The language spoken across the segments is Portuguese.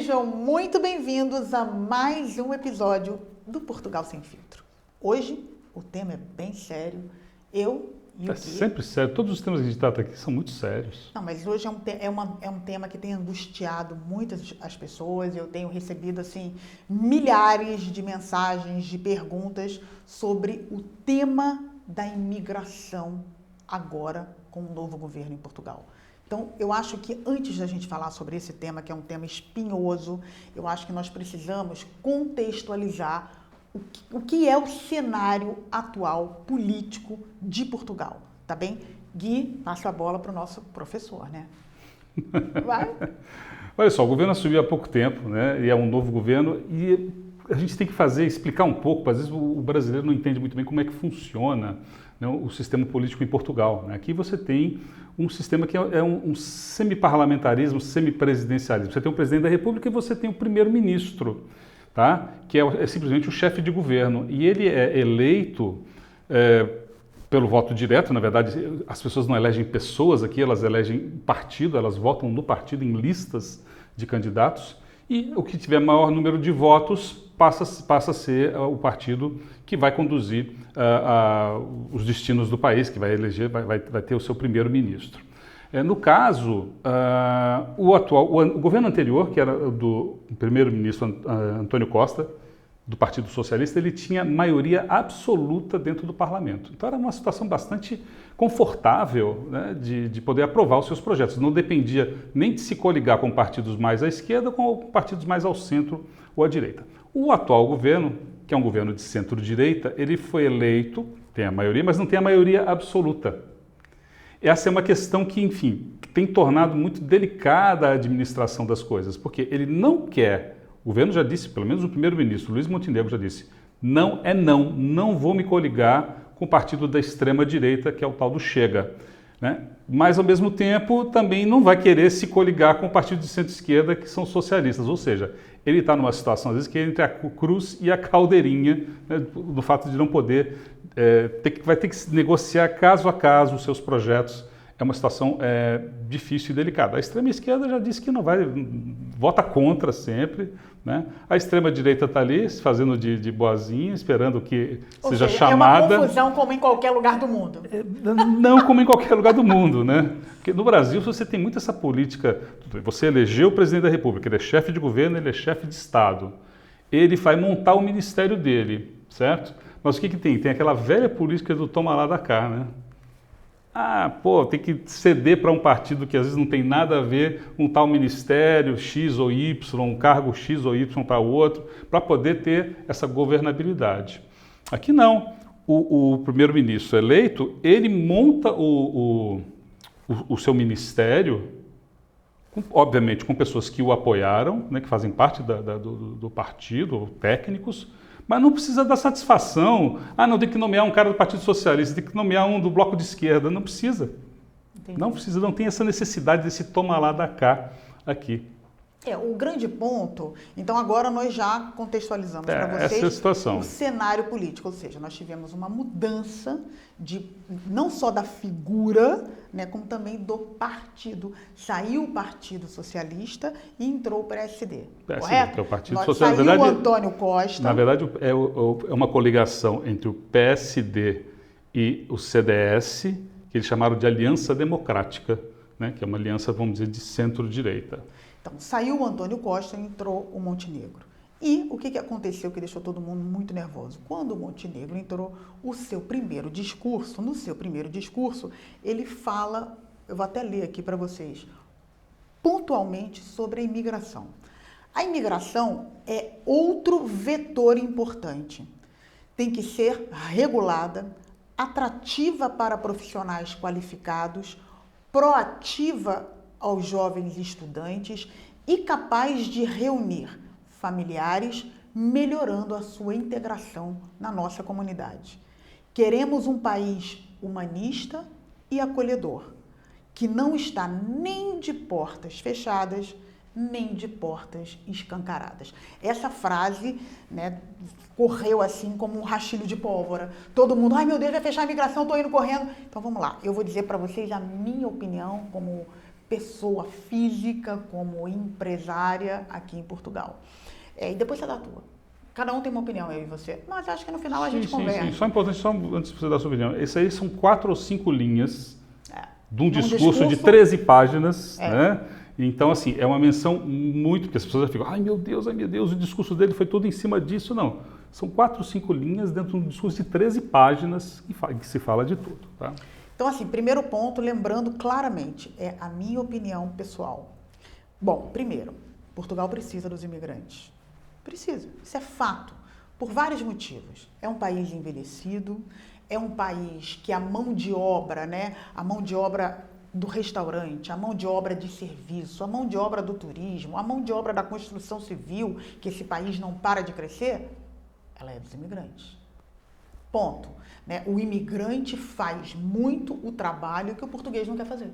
Sejam muito bem-vindos a mais um episódio do Portugal Sem Filtro. Hoje o tema é bem sério. Eu e o Gui... sempre sério. Todos os temas que a gente trata aqui são muito sérios. Não, mas hoje é um tema que tem angustiado muitas as pessoas. Eu tenho recebido assim milhares de mensagens, de perguntas sobre o tema da imigração agora com o novo governo em Portugal. Então, eu acho que antes da gente falar sobre esse tema, que é um tema espinhoso, eu acho que nós precisamos contextualizar o que é o cenário atual político de Portugal, tá bem? Gui, passa a bola para o nosso professor, né? Vai. Olha só, o governo assumiu há pouco tempo, né? E é um novo governo e a gente tem que explicar um pouco, às vezes o brasileiro não entende muito bem como é que funciona, né, o sistema político em Portugal, né? Aqui você tem um sistema que é um semi-parlamentarismo, semi-presidencialismo. Você tem o presidente da República e você tem o primeiro-ministro, tá? Que é simplesmente o chefe de governo. E ele é eleito pelo voto direto. Na verdade, as pessoas não elegem pessoas aqui, elas elegem partido, elas votam no partido em listas de candidatos. E o que tiver maior número de votos passa a ser o partido que vai conduzir os destinos do país, que vai eleger, vai ter o seu primeiro-ministro. No caso, o governo anterior, que era do primeiro-ministro António Costa, do Partido Socialista, ele tinha maioria absoluta dentro do parlamento. Então era uma situação bastante confortável, né, de poder aprovar os seus projetos. Não dependia nem de se coligar com partidos mais à esquerda ou com partidos mais ao centro ou à direita. O atual governo, que é um governo de centro-direita, ele foi eleito, tem a maioria, mas não tem a maioria absoluta. Essa é uma questão que, enfim, tem tornado muito delicada a administração das coisas, porque ele não quer... O governo já disse, pelo menos o primeiro-ministro, Luiz Montenegro, já disse, não vou me coligar com o partido da extrema-direita, que é o tal do Chega, né? Mas, ao mesmo tempo, também não vai querer se coligar com o partido de centro-esquerda, que são socialistas, ou seja, ele está numa situação, às vezes, que é entre a cruz e a caldeirinha, né, do fato de não poder, vai ter que negociar caso a caso os seus projetos. É uma situação difícil e delicada. A extrema-esquerda já disse que não vai, vota contra sempre, né? A extrema-direita está ali, se fazendo de boazinha, esperando que seja chamada. É uma confusão como em qualquer lugar do mundo. Não como em qualquer lugar do mundo, né? Porque no Brasil você tem muito essa política, você elegeu o presidente da República, ele é chefe de governo, ele é chefe de Estado. Ele vai montar o ministério dele, certo? Mas o que tem? Tem aquela velha política do toma lá da cá, né? Tem que ceder para um partido que às vezes não tem nada a ver um tal ministério X ou Y, um cargo X ou Y para o outro, para poder ter essa governabilidade. Aqui não. O primeiro-ministro eleito, ele monta o seu ministério, obviamente com pessoas que o apoiaram, né, que fazem parte do partido, técnicos, mas não precisa dar satisfação. Não tem que nomear um cara do Partido Socialista, tem que nomear um do Bloco de Esquerda. Não precisa. Entendi. Não precisa, não tem essa necessidade desse toma lá da cá aqui. O grande ponto, então agora nós já contextualizamos para vocês essa é a situação. O cenário político, ou seja, nós tivemos uma mudança não só da figura, né, como também do partido. Saiu o Partido Socialista e entrou o PSD, correto? Que é o Partido Socialista. Saiu o Antônio Costa. Na verdade, é uma coligação entre o PSD e o CDS, que eles chamaram de Aliança Democrática, né, que é uma aliança, vamos dizer, de centro-direita. Então, saiu o Antônio Costa e entrou o Montenegro. E o que aconteceu que deixou todo mundo muito nervoso? Quando o Montenegro entrou, no seu primeiro discurso, ele fala, eu vou até ler aqui para vocês, pontualmente sobre a imigração. A imigração é outro vetor importante. Tem que ser regulada, atrativa para profissionais qualificados, proativa aos jovens estudantes e capaz de reunir familiares, melhorando a sua integração na nossa comunidade. Queremos um país humanista e acolhedor, que não está nem de portas fechadas, nem de portas escancaradas. Essa frase, né, correu assim como um rastilho de pólvora. Todo mundo, meu Deus, vai fechar a imigração, estou indo correndo. Então vamos lá, eu vou dizer para vocês a minha opinião como pessoa física, como empresária aqui em Portugal. E depois você dá a tua. Cada um tem uma opinião, eu e você. Mas acho que no final a gente conversa. Sim. Só importante, só antes de você dar a sua opinião. Esse aí são 4 ou 5 linhas de um discurso de 13 páginas, né? Então, assim, é uma menção muito... Porque as pessoas já ficam, ai meu Deus, o discurso dele foi todo em cima disso. Não, são 4 ou 5 linhas dentro de um discurso de 13 páginas que se fala de tudo, tá? Então, assim, primeiro ponto, lembrando claramente, é a minha opinião pessoal. Bom, primeiro, Portugal precisa dos imigrantes. Precisa, isso é fato, por vários motivos. É um país envelhecido, é um país que a mão de obra, né, a mão de obra do restaurante, a mão de obra de serviço, a mão de obra do turismo, a mão de obra da construção civil, que esse país não para de crescer, ela é dos imigrantes. Ponto. Né? O imigrante faz muito o trabalho que o português não quer fazer.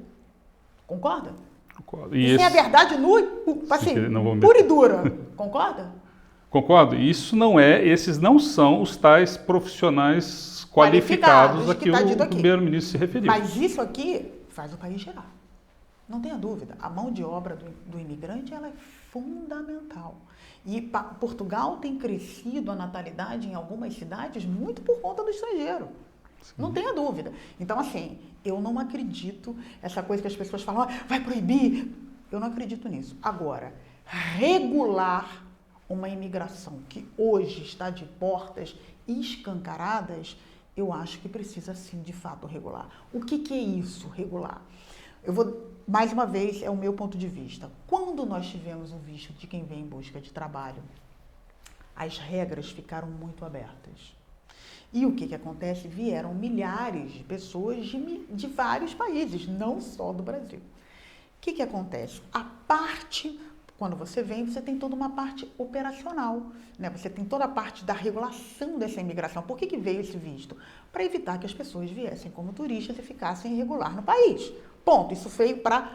Concorda? Concordo. Isso é a verdade assim, pura e dura. Concorda? Concordo. Esses não são os tais profissionais qualificados a que o primeiro-ministro se referiu. Mas isso aqui faz o país girar. Não tenha dúvida. A mão de obra do imigrante ela é fundamental. E Portugal tem crescido a natalidade em algumas cidades muito por conta do estrangeiro. Sim. Não tenha dúvida. Então, assim, eu não acredito essa coisa que as pessoas falam, vai proibir. Eu não acredito nisso. Agora, regular uma imigração que hoje está de portas escancaradas, eu acho que precisa sim, de fato, regular. O que é isso, regular? Eu vou, mais uma vez, é o meu ponto de vista. Quando nós tivemos o visto de quem vem em busca de trabalho, as regras ficaram muito abertas. E o que acontece? Vieram milhares de pessoas de vários países, não só do Brasil. O que acontece? Quando você vem, você tem toda uma parte operacional, né? Você tem toda a parte da regulação dessa imigração. Por que veio esse visto? Para evitar que as pessoas viessem como turistas e ficassem irregular no país. Ponto. Isso veio para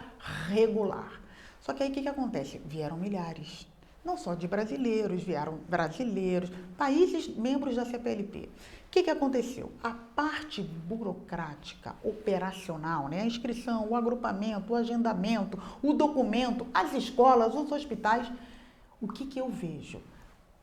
regular. Só que aí o que acontece? Vieram milhares. Não só de brasileiros, vieram brasileiros, países membros da CPLP. O que aconteceu? A parte burocrática, operacional, né? A inscrição, o agrupamento, o agendamento, o documento, as escolas, os hospitais. O que eu vejo?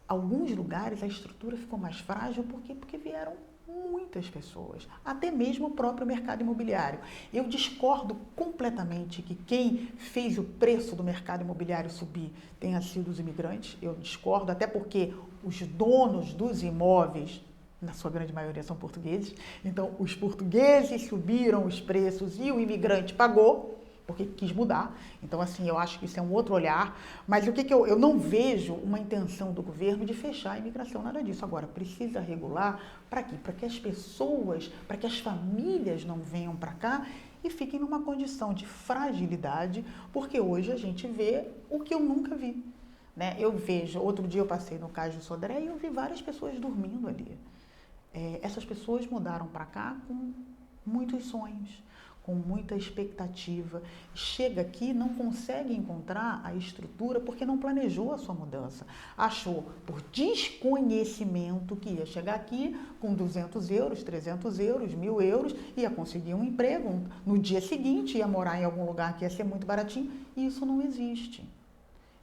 Alguns lugares a estrutura ficou mais frágil, por quê? Porque vieram muitas pessoas, até mesmo o próprio mercado imobiliário. Eu discordo completamente que quem fez o preço do mercado imobiliário subir tenha sido os imigrantes. Eu discordo, até porque os donos dos imóveis, na sua grande maioria, são portugueses. Então, os portugueses subiram os preços e o imigrante pagou, porque quis mudar. Então, assim, eu acho que isso é um outro olhar. Mas o que eu não vejo uma intenção do governo de fechar a imigração, nada disso. Agora, precisa regular para quê? Para que as pessoas, para que as famílias não venham para cá e fiquem numa condição de fragilidade, porque hoje a gente vê o que eu nunca vi. Né? Eu vejo, outro dia eu passei no Cais do Sodré e eu vi várias pessoas dormindo ali. Essas pessoas mudaram para cá com muitos sonhos, com muita expectativa. Chega aqui, não consegue encontrar a estrutura porque não planejou a sua mudança. Achou, por desconhecimento, que ia chegar aqui com 200 euros, 300 euros, 1.000 euros, ia conseguir um emprego. No dia seguinte, ia morar em algum lugar que ia ser muito baratinho. E isso não existe.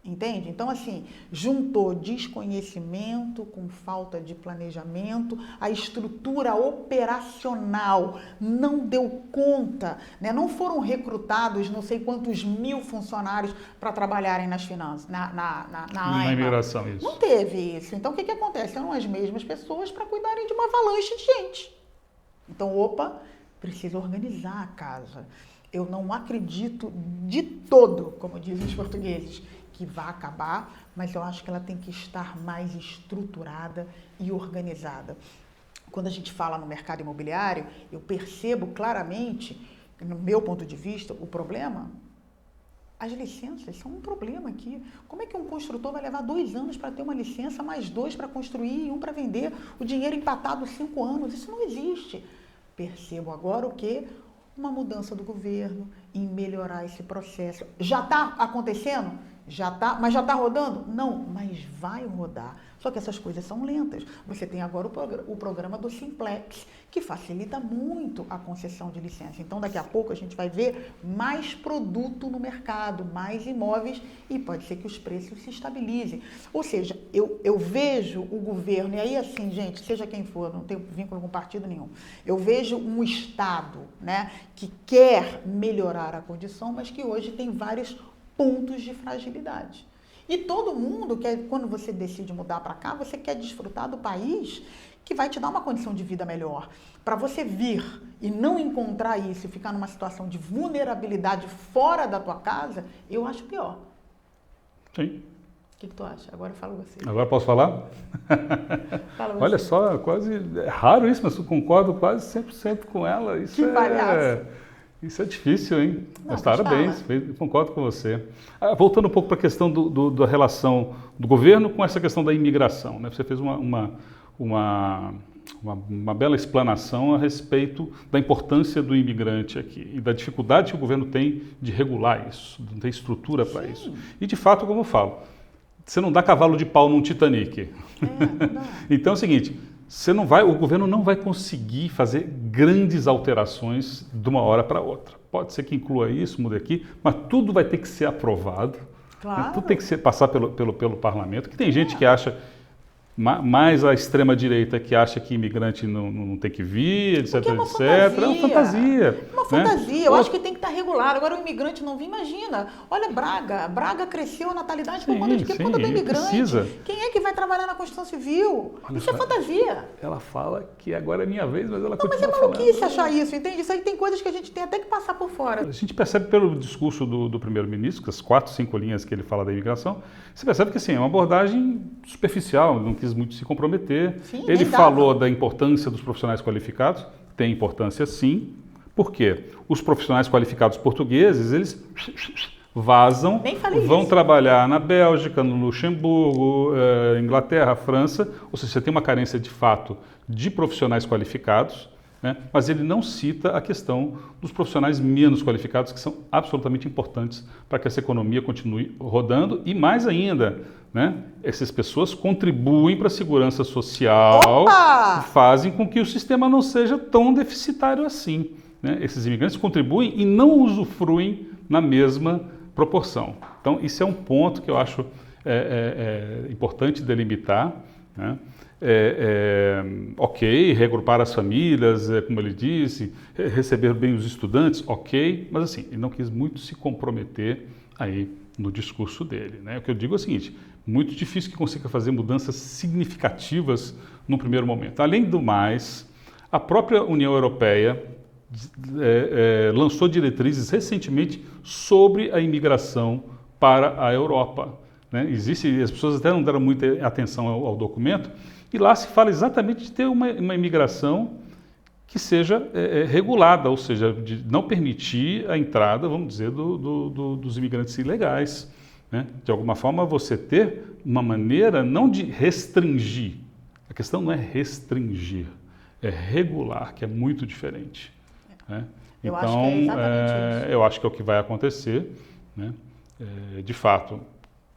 Entende? Então, assim, juntou desconhecimento com falta de planejamento, a estrutura operacional não deu conta, né? Não foram recrutados não sei quantos mil funcionários para trabalharem nas finanças, na imigração, isso. Não teve isso. Então, o que acontece? Eram as mesmas pessoas para cuidarem de uma avalanche de gente. Então, precisa organizar a casa. Eu não acredito de todo, como dizem os portugueses, que vai acabar, mas eu acho que ela tem que estar mais estruturada e organizada. Quando a gente fala no mercado imobiliário, eu percebo claramente, no meu ponto de vista, o problema. As licenças são um problema aqui. Como é que um construtor vai levar 2 anos para ter uma licença, mais 2 para construir e 1 para vender, o dinheiro empatado 5 anos? Isso não existe. Percebo agora o quê? Uma mudança do governo em melhorar esse processo. Já está acontecendo? Mas já está rodando? Não, mas vai rodar. Só que essas coisas são lentas. Você tem agora o programa do Simplex, que facilita muito a concessão de licença. Então, daqui a pouco a gente vai ver mais produto no mercado, mais imóveis e pode ser que os preços se estabilizem. Ou seja, eu vejo o governo, e aí assim, gente, seja quem for, não tenho vínculo com partido nenhum, eu vejo um Estado, né, que quer melhorar a condição, mas que hoje tem vários pontos de fragilidade. E todo mundo quer, quando você decide mudar para cá, você quer desfrutar do país que vai te dar uma condição de vida melhor. Para você vir e não encontrar isso e ficar numa situação de vulnerabilidade fora da tua casa, eu acho pior. Sim. O que tu acha? Agora fala você. Agora posso falar? Fala você. Olha só, quase é raro isso, mas eu concordo quase 100% com ela. Isso que palhaço. Isso é difícil, hein? Não, mas parabéns, concordo com você. Voltando um pouco para a questão da relação do governo com essa questão da imigração, né? Você fez uma bela explanação a respeito da importância do imigrante aqui e da dificuldade que o governo tem de regular isso, não tem estrutura para isso. E de fato, como eu falo, você não dá cavalo de pau num Titanic. Não dá. Então é o seguinte, o governo não vai conseguir fazer grandes alterações de uma hora para outra. Pode ser que inclua isso, mude aqui, mas tudo vai ter que ser aprovado. Claro. Né? Tudo tem que passar pelo parlamento, que tem gente que acha, mais a extrema-direita que acha que imigrante não tem que vir, etc, Porque é uma etc. fantasia. É uma fantasia. Uma fantasia. Eu acho que tem que estar regular. Agora o imigrante não vem, imagina. Olha Braga. Braga cresceu a natalidade por conta de quê? Por conta do imigrante. Precisa. Quem é que vai trabalhar na construção civil? Olha isso é fantasia. Ela fala que agora é minha vez, mas ela Não, continua mas é maluquice falando. achar isso, entende? Isso aí tem coisas que a gente tem até que passar por fora. A gente percebe pelo discurso do primeiro-ministro, que as 4, 5 linhas que ele fala da imigração, você percebe que assim, é uma abordagem superficial, não quis muito se comprometer. Sim, ele falou da importância dos profissionais qualificados, tem importância sim. Por quê? Os profissionais qualificados portugueses, eles vazam, vão trabalhar na Bélgica, no Luxemburgo, Inglaterra, França, ou seja, você tem uma carência de fato de profissionais qualificados, né? Mas ele não cita a questão dos profissionais menos qualificados, que são absolutamente importantes para que essa economia continue rodando e mais ainda, né? Essas pessoas contribuem para a segurança social, fazem com que o sistema não seja tão deficitário assim, né? Esses imigrantes contribuem e não usufruem na mesma proporção. Então, isso é um ponto que eu acho importante delimitar, né? Ok, regrupar as famílias, como ele disse, receber bem os estudantes, ok, mas assim, ele não quis muito se comprometer aí no discurso dele, né? O que eu digo é o seguinte, muito difícil que consiga fazer mudanças significativas no primeiro momento. Além do mais, a própria União Europeia lançou diretrizes recentemente sobre a imigração para a Europa, né? As pessoas até não deram muita atenção ao documento, e lá se fala exatamente de ter uma imigração que seja regulada, ou seja, de não permitir a entrada, vamos dizer, dos imigrantes ilegais, né? De alguma forma você ter uma maneira não de restringir, a questão não é restringir, é regular, que é muito diferente, né? Eu então, acho que é exatamente isso. Eu acho que é o que vai acontecer, né? De fato,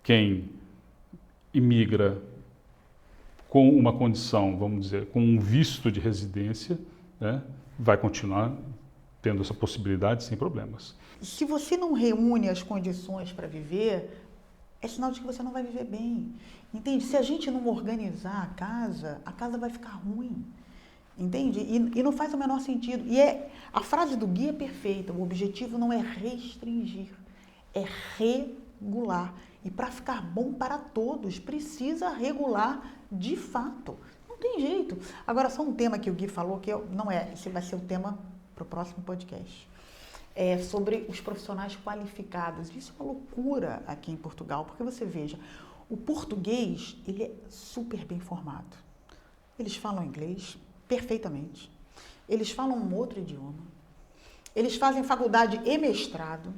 quem imigra com uma condição, vamos dizer, com um visto de residência, né, vai continuar tendo essa possibilidade sem problemas. Se você não reúne as condições para viver, é sinal de que você não vai viver bem. Entende? Se a gente não organizar a casa vai ficar ruim. Entende? E não faz o menor sentido. E a frase do Gui é perfeita. O objetivo não é restringir, é regular. E para ficar bom para todos, precisa regular de fato. Não tem jeito. Agora, só um tema que o Gui falou, que não é, esse vai ser o tema para o próximo podcast. É sobre os profissionais qualificados. Isso é uma loucura aqui em Portugal, porque você veja, o português, ele é super bem formado. Eles falam inglês perfeitamente. Eles falam um outro idioma. Eles fazem faculdade e mestrado.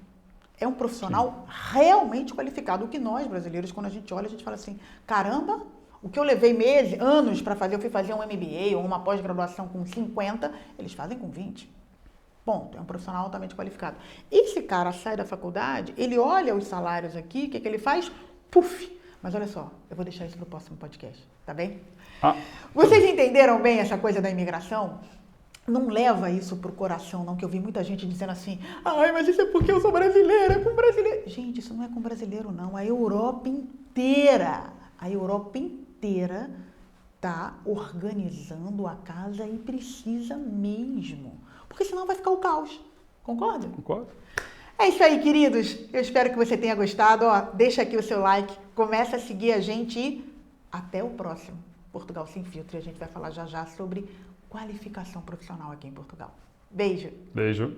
É um profissional realmente qualificado. O que nós, brasileiros, quando a gente olha, a gente fala assim, caramba, o que eu levei meses, anos para fazer, eu fui fazer um MBA ou uma pós-graduação com 50, eles fazem com 20. Ponto. É um profissional altamente qualificado. Esse cara sai da faculdade, ele olha os salários aqui, o que ele faz? Puf! Mas olha só, eu vou deixar isso para o próximo podcast, tá bem? Vocês entenderam bem essa coisa da imigração? Não leva isso pro coração, não, que eu vi muita gente dizendo assim, ai, mas isso é porque eu sou brasileira, é com brasileiro. Gente, isso não é com brasileiro, não. A Europa inteira tá organizando a casa e precisa mesmo. Porque senão vai ficar o caos. Concorda? Concordo. É isso aí, queridos. Eu espero que você tenha gostado. Ó, deixa aqui o seu like, começa a seguir a gente e até o próximo Portugal Sem Filtro. E a gente vai falar já já sobre qualificação profissional aqui em Portugal. Beijo. Beijo.